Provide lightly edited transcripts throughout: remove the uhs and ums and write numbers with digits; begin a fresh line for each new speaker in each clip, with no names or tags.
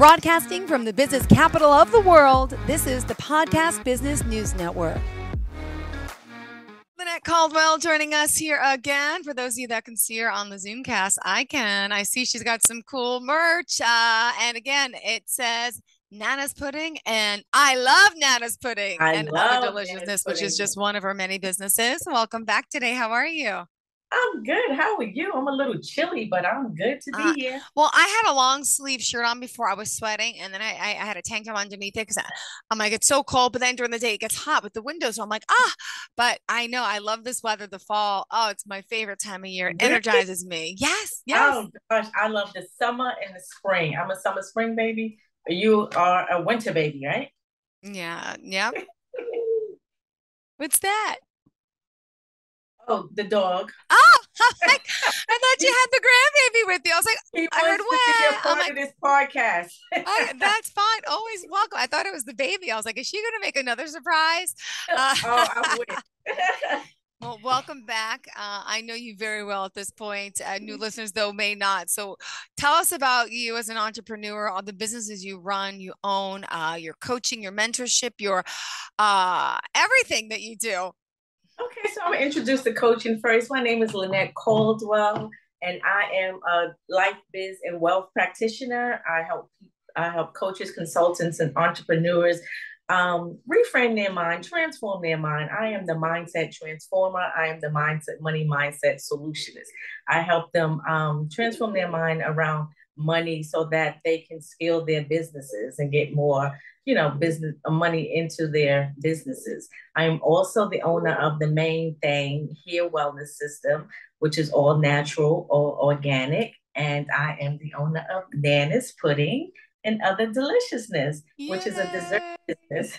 Broadcasting from the business capital of the world, this is the Podcast Business News Network. Lynnette Caldwell joining us here again. For those of you that can see her on the Zoomcast, I can. I see she's got some cool merch. And again, it says Nana's Pudding, and I love Nana's Pudding and other deliciousness, which is just one of her many businesses. Welcome back today. How are you?
I'm good. How are you? I'm a little chilly, but I'm good to be here.
Well, I had a long sleeve shirt on before. I was sweating, and then I had a tank top underneath it because I'm like, it's so cold. But then during the day, it gets hot with the windows. So I'm like, but I know I love this weather, the fall. Oh, it's my favorite time of year. It
Really?
energizes me. Yes.
Oh gosh, I love the summer and the spring. I'm a summer spring baby. You are a winter baby, right?
Yeah. Yep. What's that?
Oh, the dog.
Oh, I thought you had the grandbaby with you. I was like,
He
I heard
wants to be a
what?
part of this podcast.
That's fine. Always welcome. I thought it was the baby. I was like, is she going to make another surprise?
Oh, I wish.
Well, welcome back. I know you very well at this point. New listeners, though, may not. So tell us about you as an entrepreneur, all the businesses you run, you own, your coaching, your mentorship, your everything that you do.
Okay, so I'm gonna introduce the coaching first. My name is Lynnette Caldwell, and I am a life biz and wealth practitioner. I help coaches, consultants, and entrepreneurs reframe their mind, transform their mind. I am the mindset transformer. I am the money mindset solutionist. I help them transform their mind around money so that they can scale their businesses and get more business money into their businesses. I am also the owner of theMANEthang hair wellness system, which is all natural or organic. And I am the owner of Nana's Pudding and Other Deliciousness, which is a dessert business.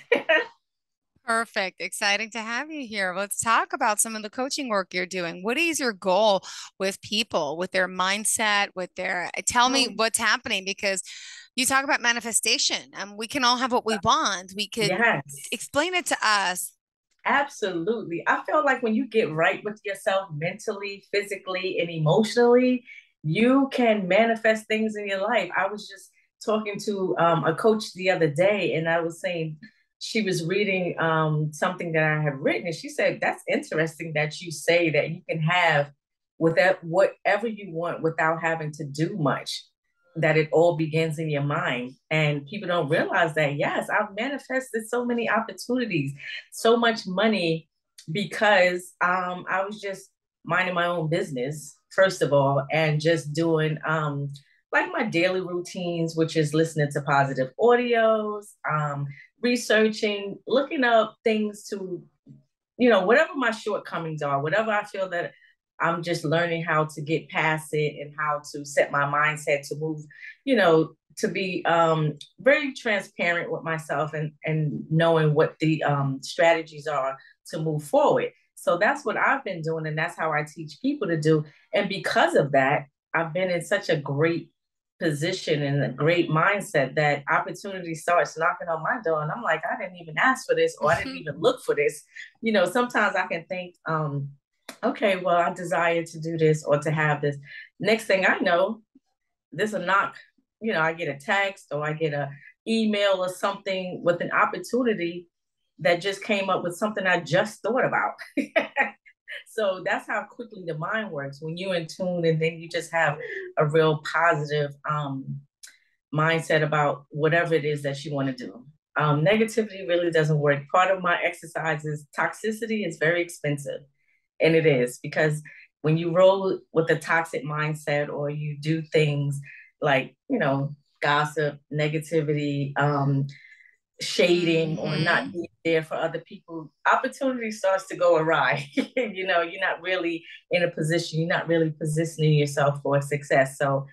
Perfect. Exciting to have you here. Let's talk about some of the coaching work you're doing. What is your goal with people, with their mindset, with their, tell me what's happening, because you talk about manifestation and we can all have what we want. We could
Yes,
explain it to us.
absolutely. I feel like when you get right with yourself mentally, physically, and emotionally, you can manifest things in your life. I was just talking to a coach the other day, and I was saying she was reading something that I had written, and she said, "That's interesting that you say that you can have whatever you want without having to do much, that it all begins in your mind." And people don't realize that, yes, I've manifested so many opportunities, so much money, because I was just minding my own business, first of all, and just doing like my daily routines, which is listening to positive audios, researching, looking up things to, whatever my shortcomings are, whatever I feel that I'm just learning how to get past it and how to set my mindset to move, to be very transparent with myself, and knowing what the strategies are to move forward. So that's what I've been doing, and that's how I teach people to do. And because of that, I've been in such a great position and a great mindset that opportunity starts knocking on my door. And I'm like, I didn't even ask for this, or I didn't even look for this. Sometimes I can think, okay, well, I desire to do this or to have this. Next thing I know, this will knock, I get a text or I get a email or something with an opportunity that just came up with something I just thought about. So that's how quickly the mind works when you're in tune, and then you just have a real positive mindset about whatever it is that you want to do. Negativity really doesn't work. Part of my exercise is toxicity is very expensive. And it is, because when you roll with a toxic mindset, or you do things like, gossip, negativity, shading, or not being there for other people, opportunity starts to go awry. You're not really in a position, you're not really positioning yourself for success. So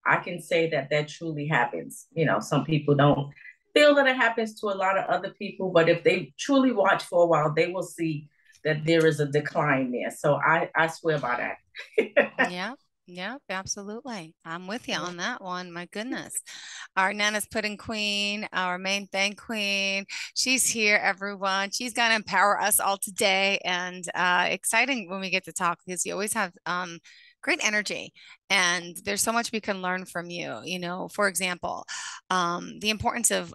I can say that that truly happens. Some people don't feel that it happens to a lot of other people, but if they truly watch for a while, they will see that there is a decline there. So I swear by that.
Yeah. Yeah, absolutely. I'm with you on that one. My goodness. Our Nana's Pudding Queen, our MANEthang Queen. She's here, everyone. She's going to empower us all today. And exciting when we get to talk, because you always have great energy. And there's so much we can learn from you. For example, the importance of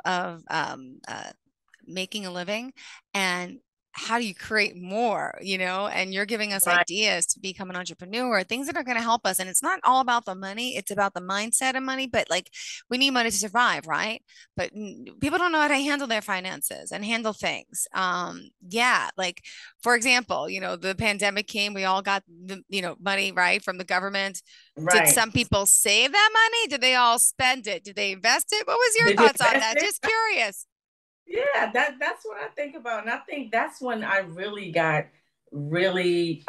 making a living, and how do you create more, and you're giving us
Right,
ideas to become an entrepreneur, things that are going to help us. And it's not all about the money, it's about the mindset of money. But like, we need money to survive, right? But people don't know how to handle their finances and handle things. Yeah, like, for example, the pandemic came, we all got the, money, right, from the government. Did
right.
some people save that money? Did they all spend it? Did they invest it? What was your
Did you
thoughts on
invest
that?
it?
Just curious.
Yeah, that's what I think about. And I think that's when I really got really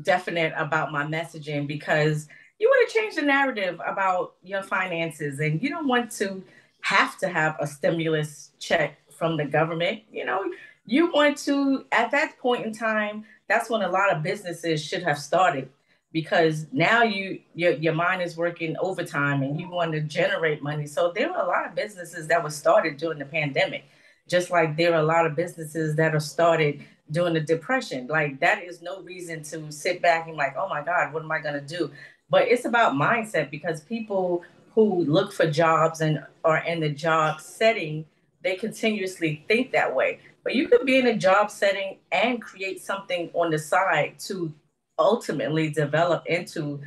definite about my messaging, because you want to change the narrative about your finances, and you don't want to have a stimulus check from the government. You want to, at that point in time, that's when a lot of businesses should have started, because now your mind is working overtime and you want to generate money. So there were a lot of businesses that were started during the pandemic, just like there are a lot of businesses that are started during the depression. Like, that is no reason to sit back and like, oh my God, what am I going to do? But it's about mindset, because people who look for jobs and are in the job setting, they continuously think that way. But you could be in a job setting and create something on the side to ultimately develop into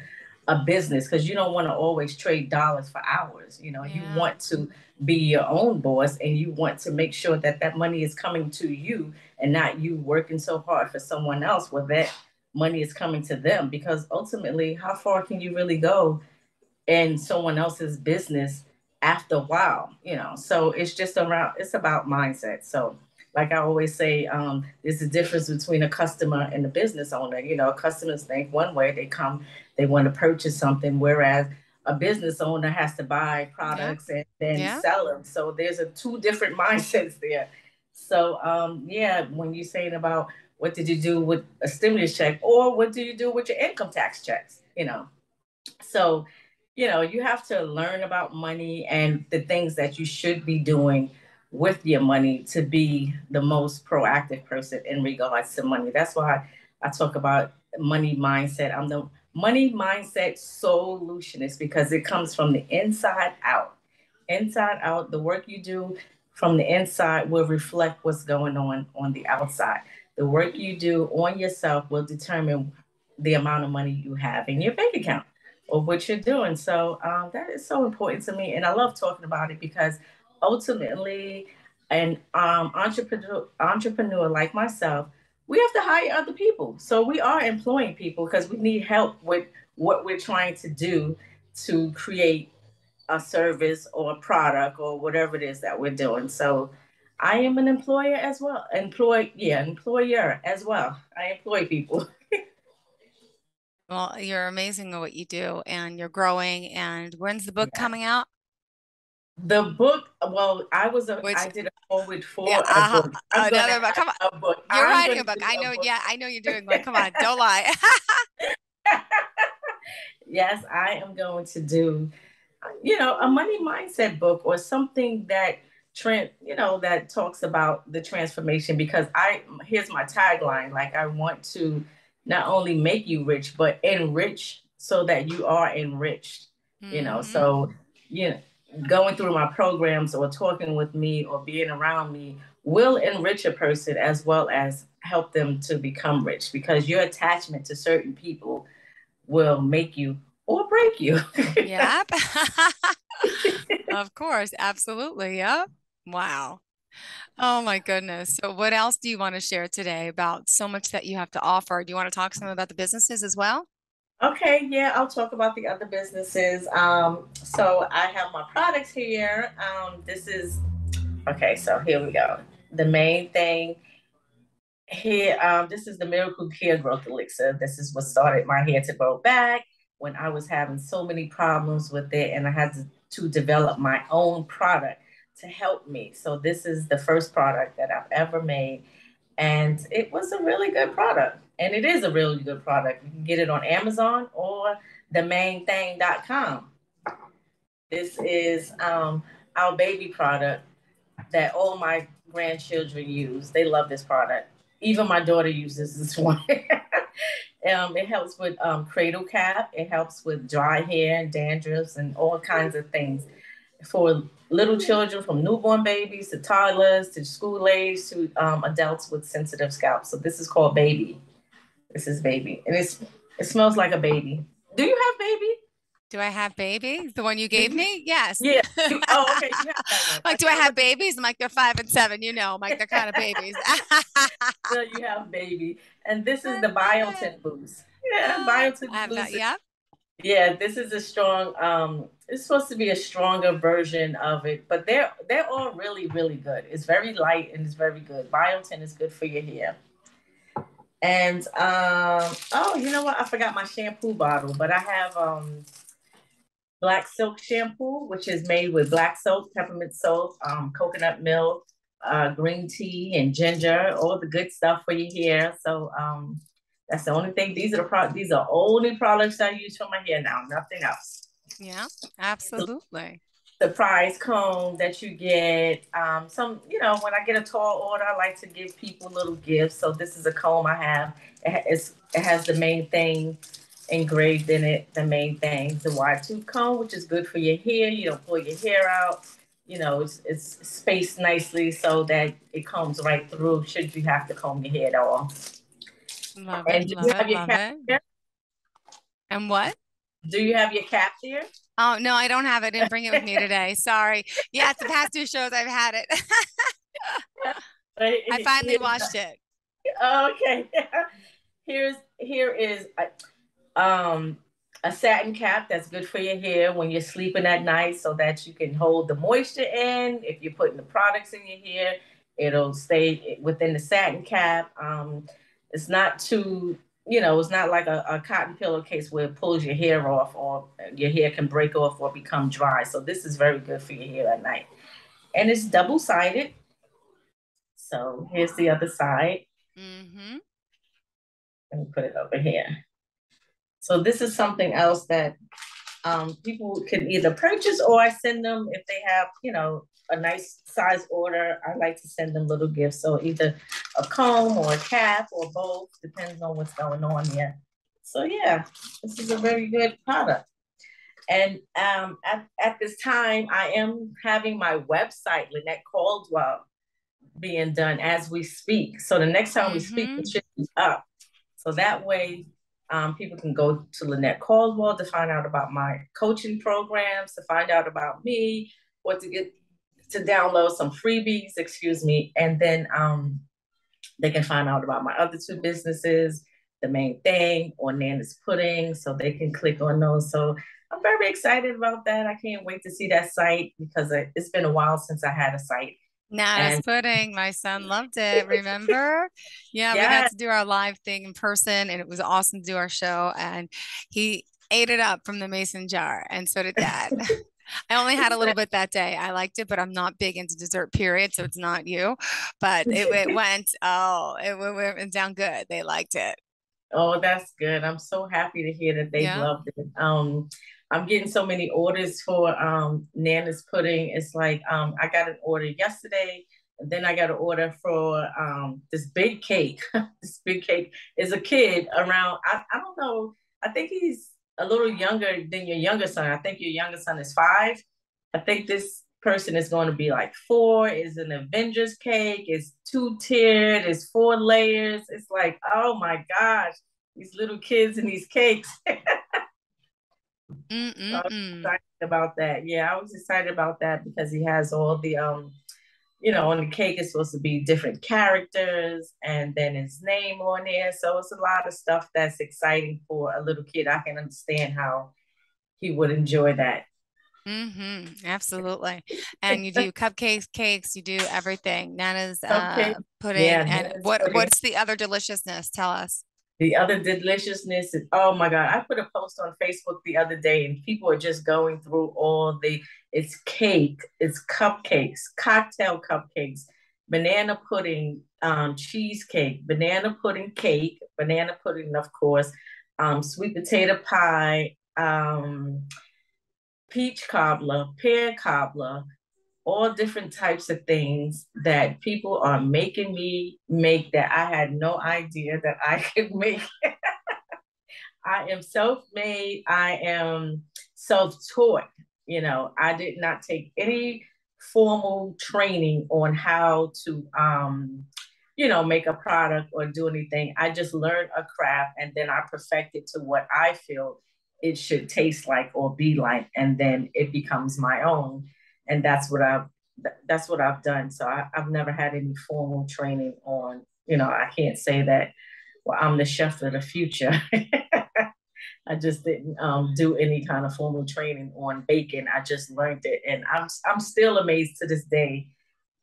a business, because you don't want to always trade dollars for hours. You
Yeah.
want to be your own boss, and you want to make sure that that money is coming to you and not you working so hard for someone else where that money is coming to them. Because ultimately, how far can you really go in someone else's business after a while? So it's about mindset. So like I always say, there's a difference between a customer and a business owner. Customers think one way, they want to purchase something, whereas a business owner has to buy
Yeah.
products and then
Yeah.
sell them. So there's two different mindsets there. So yeah, when you're saying about what did you do with a stimulus check, or what do you do with your income tax checks? So, you have to learn about money and the things that you should be doing with your money to be the most proactive person in regards to money. That's why I talk about money mindset. I'm the money mindset solutionist, because it comes from the inside out. Inside out, the work you do from the inside will reflect what's going on the outside. The work you do on yourself will determine the amount of money you have in your bank account or what you're doing. So that is so important to me, and I love talking about it, because ultimately, an entrepreneur like myself, we have to hire other people. So we are employing people because we need help with what we're trying to do to create a service or a product or whatever it is that we're doing. So I am an employer as well. Employer as well. I employ people.
Well, you're amazing at what you do, and you're growing. And when's the book
Yeah.
coming out?
The book, well,
Which,
I did a forward
yeah,
for a book. I'm gonna
another book.
have
Come on.
a book.
You're
I'm
writing a
gonna
book.
do
I
a
know.
book.
Yeah, I know you're doing one. Come on. Don't lie.
Yes, I am going to do, a money mindset book, or something that that talks about the transformation, because here's my tagline, like, I want to not only make you rich but enrich so that you are enriched.
Hmm.
So, you know going through my programs or talking with me or being around me will enrich a person as well as help them to become rich, because your attachment to certain people will make you or break you.
Yep. Of course. Absolutely. Yep. Wow. Oh my goodness. So what else do you want to share today about so much that you have to offer? Do you want to talk some about the businesses as well?
Okay, yeah, I'll talk about the other businesses. So I have my products here. This is okay. So here we go. The main thing here. This is the Miracle Hair Growth Elixir. This is what started my hair to grow back when I was having so many problems with it, and I had to develop my own product to help me. So this is the first product that I've ever made, and it was a really good product. And it is a really good product. You can get it on Amazon or themanethang.com. This is our baby product that all my grandchildren use. They love this product. Even my daughter uses this one. It helps with cradle cap. It helps with dry hair and dandruffs and all kinds of things for little children, from newborn babies to toddlers to school age to adults with sensitive scalp. So this is called Baby. This is Baby, and it smells like a baby. Do you have Baby?
Do I have babies? The one you
Do
gave
you?
me? Yes.
Yeah. Oh, okay. You have that one.
Like, do
Okay.
I
I'm
have
like,
babies? I'm like, they're 5 and 7, like they're kind of babies.
no, you have Baby, and this is
I
the
love it.
Biotin Boost. Yeah,
I
Biotin
have that.
Boost.
Yep.
Yeah, this is a strong. It's supposed to be a stronger version of it, but they're all really really good. It's very light and it's very good. Biotin is good for your hair. And oh, you know what? I forgot my shampoo bottle, but I have black silk shampoo, which is made with black soap, peppermint soap, coconut milk, green tea, and ginger, all the good stuff for your hair. So that's the only thing. These are only products I use for my hair now, nothing else.
Yeah, absolutely.
Surprise comb that you get. Some, when I get a tall order, I like to give people little gifts. So this is a comb I have. It has the main thing engraved in it. The main thing, the wide tooth comb, which is good for your hair. You don't pull your hair out. It's spaced nicely so that it combs right through. Should you have to comb your hair at all?
Love it.
And do you
Love it.
have your
Love
cap
it.
there?
And what?
Do you have your cap there?
Oh, no, I don't have it. I didn't bring it with me today. Sorry. Yeah, it's the past 2 shows I've had it. I finally watched it.
Okay. Here is um a satin cap that's good for your hair when you're sleeping at night so that you can hold the moisture in. If you're putting the products in your hair, it'll stay within the satin cap. It's not too, it's not like a cotton pillowcase where it pulls your hair off or your hair can break off or become dry. So this is very good for your hair at night. And it's double-sided. So here's the other side.
Mm-hmm.
Let me put it over here. So this is something else that people can either purchase or I send them if they have, a nice size order. I like to send them little gifts. So either a comb or a cap or both, depends on what's going on here. So yeah, this is a very good product. And at this time, I am having my website, Lynnette Caldwell, being done as we speak. So the next time we speak,
Mm-hmm.
it should be up. So that way, people can go to Lynnette Caldwell to find out about my coaching programs, to find out about me, or to download some freebies, excuse me, and then they can find out about my other two businesses, the main thing or Nana's Pudding, so they can click on those. So I'm very excited about that. I can't wait to see that site because it's been a while since I had a site.
Nana's
And
pudding. My son loved it. Remember? Yeah, we got
yeah,
to do our live thing in person, and it was awesome to do our show. And he ate it up from the mason jar, and so did Dad. I only had a little bit that day. I liked it, but I'm not big into dessert, period. So it's not you. But it went down good. They liked it.
oh, that's good. I'm so happy to hear that they've
Yeah.
loved it. I'm getting so many orders for Nana's Pudding. It's like I got an order yesterday, and then I got an order for this big cake. This big cake is a kid around, I don't know, I think he's a little younger than your younger son. I think your younger son is 5. I think this person is going to be like 4. Is an Avengers cake. It's 2-tiered. It's 4 layers. It's like, oh my gosh, these little kids and these cakes. So I was
Mm-mm-mm.
excited about that. Yeah, I was excited about that because he has all the on the cake it's supposed to be different characters and then his name on there. So it's a lot of stuff that's exciting for a little kid. I can understand how he would enjoy that.
Mm-hmm. Absolutely. And you do cupcakes, cakes, you do everything. Nana's
Okay.
pudding.
Yeah,
And
Nana's Pudding.
what's the other deliciousness? Tell us.
The other deliciousness is, oh my God, I put a post on Facebook the other day and people are just going through it's cake, it's cupcakes, cocktail cupcakes, banana pudding, cheesecake, banana pudding cake, banana pudding, of course, sweet potato pie, peach cobbler, pear cobbler, all different types of things that people are making me make that I had no idea that I could make. I am self-made. I am self-taught. I did not take any formal training on how to make a product or do anything. I just learned a craft and then I perfected to what I feel it should taste like or be like, and then it becomes my own. And that's what I've done. So I've never had any formal training on, I can't say that, well, I'm the chef of the future. I just didn't do any kind of formal training on baking. I just learned it, and I'm still amazed to this day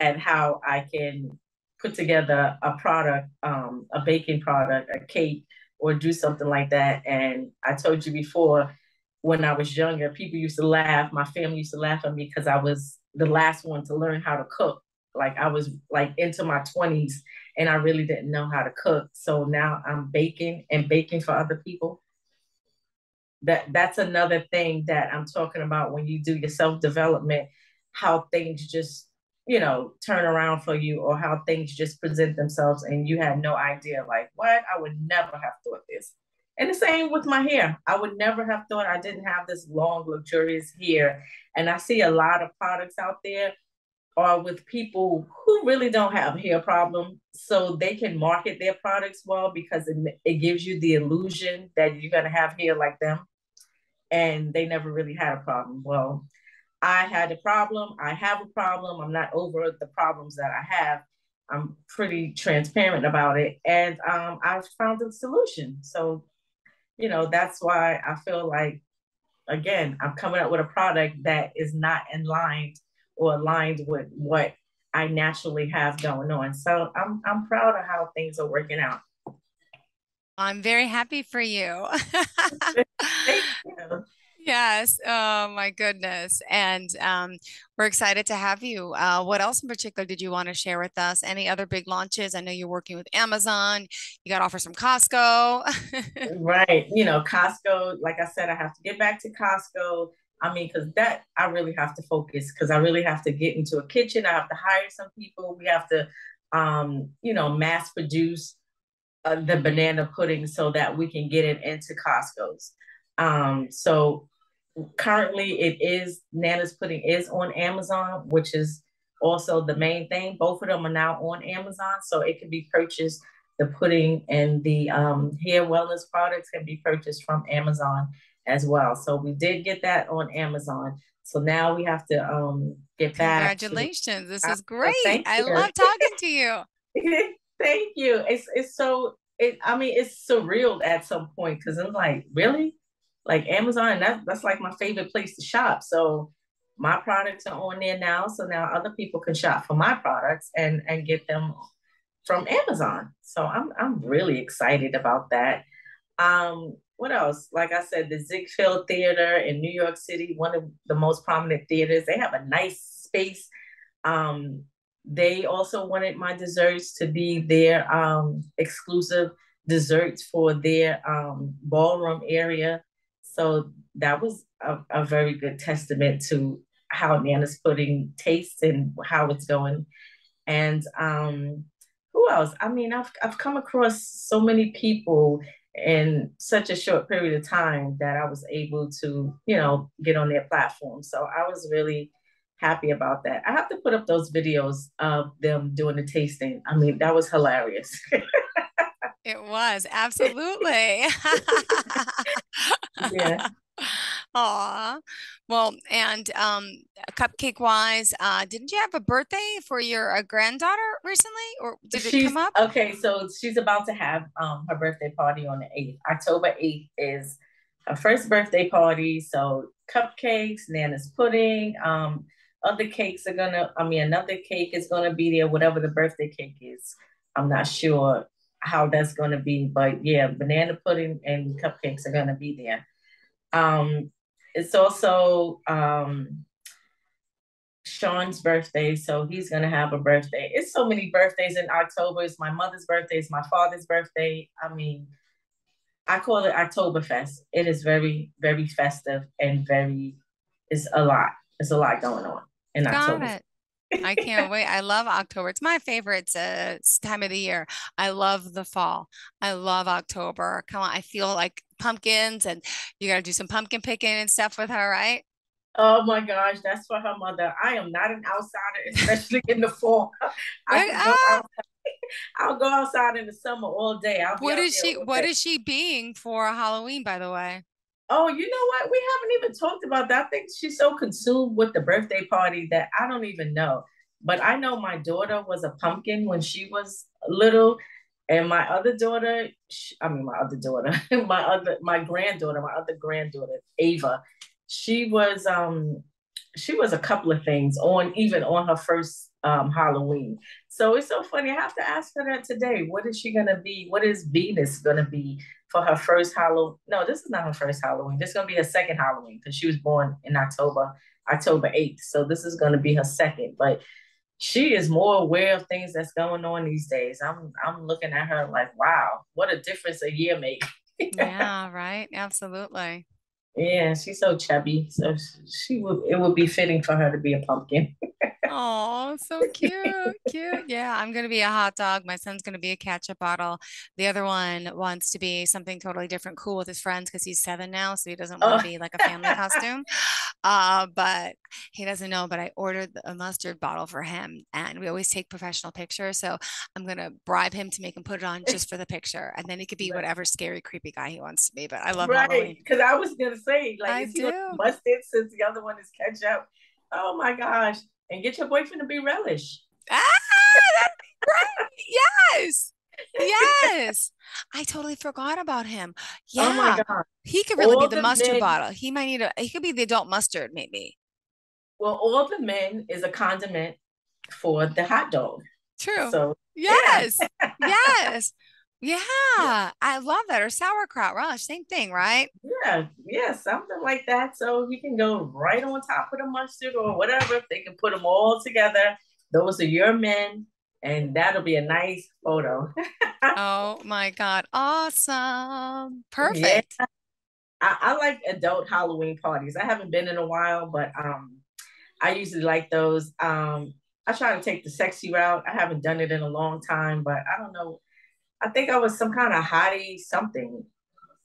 at how I can put together a product, a baking product, a cake, or do something like that. And I told you before, when I was younger, people used to laugh. My family used to laugh at me because I was the last one to learn how to cook. Like I was like into my 20s and I really didn't know how to cook. So now I'm baking and baking for other people. That's another thing that I'm talking about when you do your self-development, how things just, turn around for you, or how things just present themselves and you had no idea, like, what? I would never have thought this. And the same with my hair. I would never have thought I didn't have this long, luxurious hair. And I see a lot of products out there are with people who really don't have a hair problem. So they can market their products well because it gives you the illusion that you're going to have hair like them. And they never really had a problem. Well, I had a problem. I have a problem. I'm not over the problems that I have. I'm pretty transparent about it. And I've found a solution. So, that's why I feel like, again, I'm coming up with a product that is not in line or aligned with what I naturally have going on. So I'm proud of how things are working out.
I'm very happy for you.
Thank you.
Yes. Oh my goodness. And we're excited to have you. What else in particular did you want to share with us? Any other big launches? I know you're working with Amazon. You got offers from Costco.
Right. Costco, like I said, I have to get back to Costco. I mean, because that I really have to focus because I really have to get into a kitchen. I have to hire some people. We have to, mass produce the banana pudding so that we can get it into Costco's. So currently it is Nana's pudding is on Amazon, which is also the main thing. Both of them are now on Amazon, so it can be purchased. The pudding and the hair wellness products can be purchased from Amazon as well. So we did get that on Amazon. So now we have to get back to.
Congratulations. This is great.
Thank
I
you.
love talking to you.
Thank you. It's so I mean it's surreal at some point because I'm like, really? Like Amazon, that's like my favorite place to shop. So my products are on there now. So now other people can shop for my products and get them from Amazon. So I'm really excited about that. What else? Like I said, the Ziegfeld Theater in New York City, one of the most prominent theaters. They have a nice space. Um, they also wanted my desserts to be their exclusive desserts for their ballroom area. So that was a very good testament to how Nana's pudding tastes and how it's going. And who else? I mean, I've come across so many people in such a short period of time that I was able to, get on their platform. So I was really happy about that. I have to put up those videos of them doing the tasting. I mean, that was hilarious.
It was absolutely.
Yeah.
Aw. Well, and cupcake wise, didn't you have a birthday for your granddaughter recently, or did it
She's
come up?
okay, so she's about to have her birthday party on the 8th. October 8th is her first birthday party. So cupcakes, Nana's pudding, other cakes are gonna, I mean, another cake is gonna be there, whatever the birthday cake is. I'm not sure how that's gonna be, but yeah, banana pudding and cupcakes are gonna be there. It's also Sean's birthday, so he's gonna have a birthday. It's so many birthdays in October. It's my mother's birthday, it's my father's birthday. I mean, I call it Oktoberfest. It is very, very festive and very, it's a lot. It's a lot going on in
Got
October.
it. I can't wait. I love October. It's my favorite time of the year. I love the fall. I love October. Come on, I feel like pumpkins, and you got to do some pumpkin picking and stuff with her, right?
Oh my gosh, that's for her mother. I am not an outsider, especially in the fall. I
What,
can go out. I'll go outside in the summer all day. I'll be
what
out
is
there
she
all
what
day.
is she being for Halloween, by the way?
Oh, you know what? We haven't even talked about that. I think she's so consumed with the birthday party that I don't even know. But I know my daughter was a pumpkin when she was little, and my other daughter, I mean my other daughter, my other granddaughter, Ava, she was she was a couple of things on even on her first Halloween. So it's so funny. I have to ask her that today. What is she gonna be? What is Venus gonna be for her first Halloween? No, this is not her first Halloween. This is gonna be her second Halloween because she was born in October 8th. So this is gonna be her second. But she is more aware of things that's going on these days. I'm looking at her like, wow, what a difference a year makes.
Yeah, right. Absolutely.
Yeah, she's so chubby. So she would it would be fitting for her to be a pumpkin.
Oh, so cute, cute. Yeah, I'm gonna be a hot dog. My son's gonna be a ketchup bottle. The other one wants to be something totally different, cool with his friends because he's 7 now, so he doesn't want to
Oh.
be like a family costume. But he doesn't know. But I ordered a mustard bottle for him, and we always take professional pictures. So I'm gonna bribe him to make him put it on just for the picture, and then he could be whatever scary, creepy guy he wants to be. But I love
Right,
Halloween.
because I was gonna say, like,
I
is he gonna
do.
be mustard since the other one is ketchup? Oh my gosh. And get your boyfriend to be relish.
Ah, that'd be great. Yes. Yes. I totally forgot about him.
Oh my
Yeah.
God.
He could really be
All
the
the
mustard
men,
bottle. He could be the adult mustard, maybe.
well, all the men is a condiment for the hot dog.
True.
So yeah.
Yes. Yes. Yeah. I love that. Or sauerkraut. Rush. Same thing, right?
Yeah, yeah, something like that. So you can go right on top of the mustard or whatever. If they can put them all together, those are your men, and that'll be a nice photo.
Oh my God. Awesome.
Yeah,
Perfect.
I like adult Halloween parties. I haven't been in a while, but I usually like those. I try to take the sexy route. I haven't done it in a long time, but I don't know. I think I was some kind of hottie something.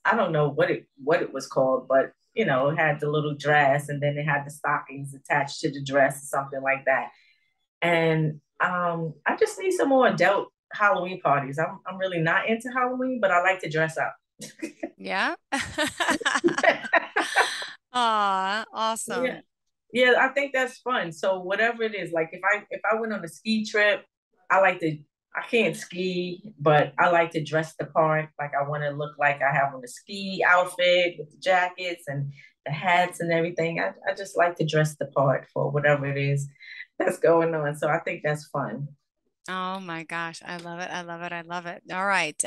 I don't know what it was called, but it had the little dress and then it had the stockings attached to the dress or something like that. And I just need some more adult Halloween parties. I'm really not into Halloween, but I like to dress up.
Yeah. Aw,
Yeah.
awesome.
Yeah, I think that's fun. So whatever it is, like if I went on a ski trip, I like to I can't ski, but I like to dress the part. Like I want to look like I have on the ski outfit with the jackets and the hats and everything. I just like to dress the part for whatever it is that's going on. So I think that's fun.
Oh my gosh, I love it. I love it. I love it. All right.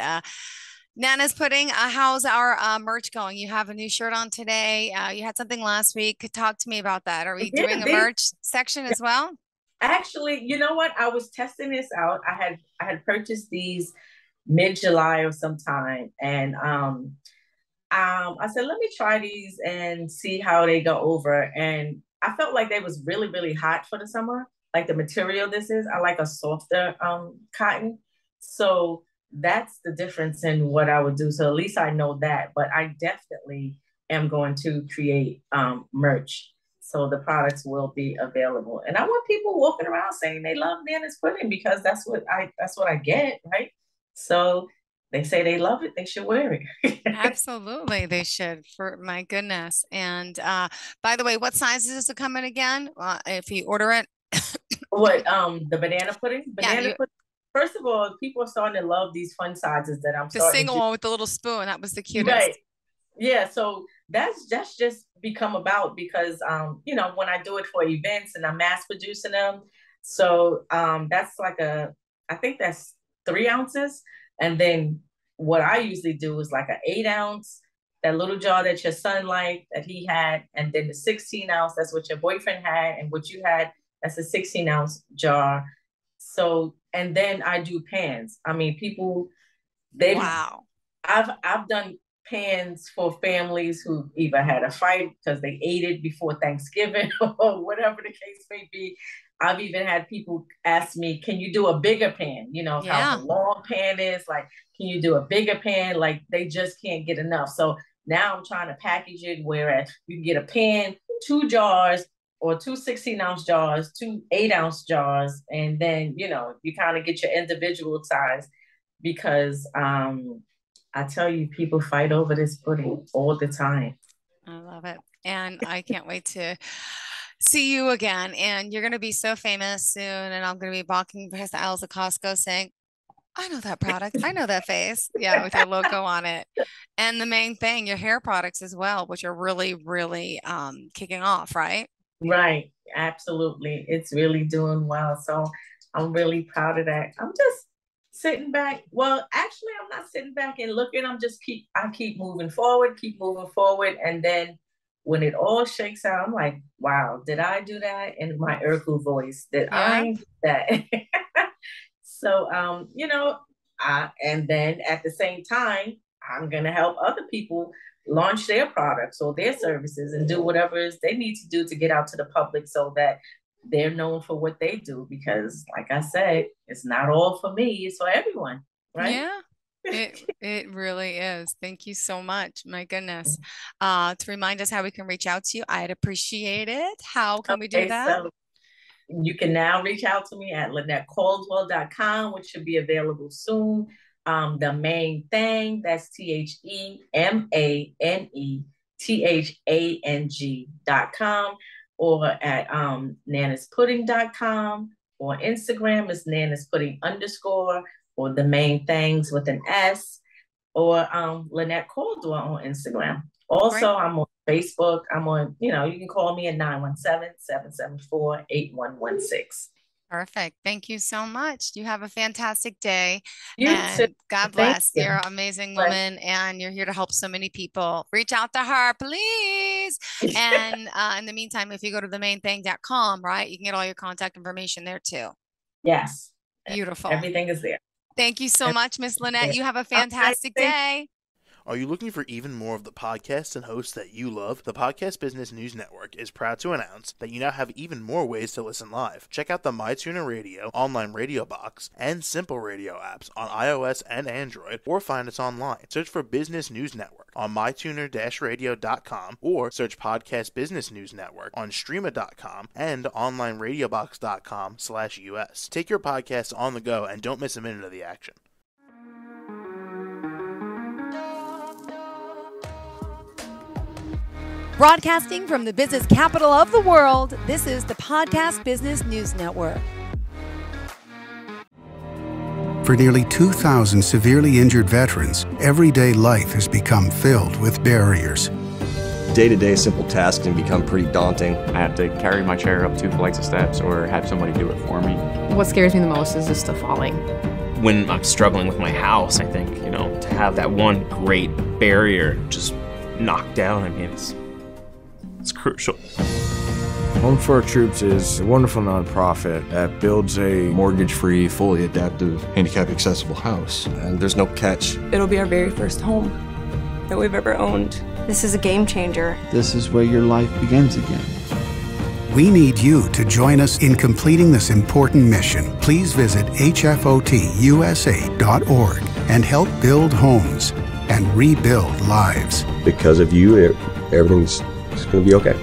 Nana's Pudding, how's our merch going? You have a new shirt on today. You had something last week. Talk to me about that. Are we
Yeah,
doing a
they
merch section as well?
actually, you know what? I was testing this out. I had purchased these mid-July or sometime, and I said, let me try these and see how they go over. And I felt like they was really, really hot for the summer. Like the material this is, I like a softer cotton. So that's the difference in what I would do. So at least I know that. But I definitely am going to create merch. So the products will be available. And I want people walking around saying they love Nana's pudding because that's what I get, right? So they say they love it, they should wear it.
Absolutely, they should, for my goodness. And by the way, what sizes does it come in again? If you order it,
What the banana pudding?
yeah,
Banana pudding. First of all, people are starting to love these fun sizes that I'm
the
starting
single
to
one with the little spoon, that was the
do. Right.
cutest.
Yeah, so that's just become about because when I do it for events and I'm mass producing them, so that's like I think that's 3 ounces, and then what I usually do is like an 8 ounce, that little jar that your son liked that he had, and then the 16 ounce that's what your boyfriend had, and what you had that's a 16 ounce jar. So and then I do pans. I mean, people they've
Wow.
I've done pans for families who either had a fight because they ate it before Thanksgiving or whatever the case may be. I've even had people ask me, can you do a bigger pan? You know, how the long pan is, like, can you do a bigger pan? Like, they just can't get enough. So now I'm trying to package it whereas you can get a pan, 2 jars, or 2 16-ounce jars, 2 8-ounce jars, and then, you know, you kind of get your individual size because I tell you, people fight over this pudding all the time.
I love it. And I can't wait to see you again. And you're going to be so famous soon. And I'm going to be walking past the aisles of Costco saying, I know that product. I know that face. Yeah, with your logo on it. And the main thing, your hair products as well, which are really, really kicking off, right?
Right. Absolutely. It's really doing well. So I'm really proud of that. I'm just sitting back. Well, actually, I'm not sitting back and looking. I keep moving forward. And then when it all shakes out, I'm like, wow, did I do that? In my Urkel voice, I do that? So, you know, and then at the same time, I'm going to help other people launch their products or their services and do whatever it is they need to do to get out to the public so that they're known for what they do. Because like I said, it's not all for me, it's for everyone, right?
Yeah. It really is. Thank you so much. My goodness. To remind us how we can reach out to you, I'd appreciate it. How can we do that?
So you can now reach out to me at LynetteCaldwell.com, which should be available soon. theMANEthang, that's TheMANEthang.com, or at nanaspudding.com, or Instagram is nanaspudding_, or the main things with an S, or Lynnette Caldwell on Instagram. Also, right. I'm on Facebook. I'm on, you can call me at 917-774-8116.
Perfect. Thank you so much. You have a fantastic day.
You too.
God bless. You're an amazing woman, and you're here to help so many people. Reach out to her, please. And in the meantime, if you go to theMANEthang.com, right, you can get all your contact information there too.
Yes.
Beautiful.
Everything is there.
Thank you so much, Miss Lynnette. You have a fantastic day.
Are you looking for even more of the podcasts and hosts that you love? The Podcast Business News Network is proud to announce that you now have even more ways to listen live. Check out the MyTuner Radio, online radio box, and Simple Radio apps on iOS and Android, or find us online. Search for Business News Network on mytuner-radio.com, or search Podcast Business News Network on streama.com and onlineradiobox.com/US. Take your podcast on the go and don't miss a minute of the action.
Broadcasting from the business capital of the world, this is the Podcast Business News Network.
For nearly 2,000 severely injured veterans, everyday life has become filled with barriers.
Day-to-day simple tasks can become pretty daunting.
I have to carry my chair up 2 flights of steps or have somebody do it for me.
What scares me the most is just the falling.
When I'm struggling with my house, I think, to have that one great barrier just knocked down, it's crucial.
Home for Our Troops is a wonderful nonprofit that builds a
mortgage-free, fully adaptive, handicap-accessible house.
And there's no catch.
It'll be our very first home that we've ever owned. This is a game changer.
This is where your life begins again.
We need you to join us in completing this important mission. Please visit hfotusa.org and help build homes and rebuild lives.
Because of you, everything's going to be okay.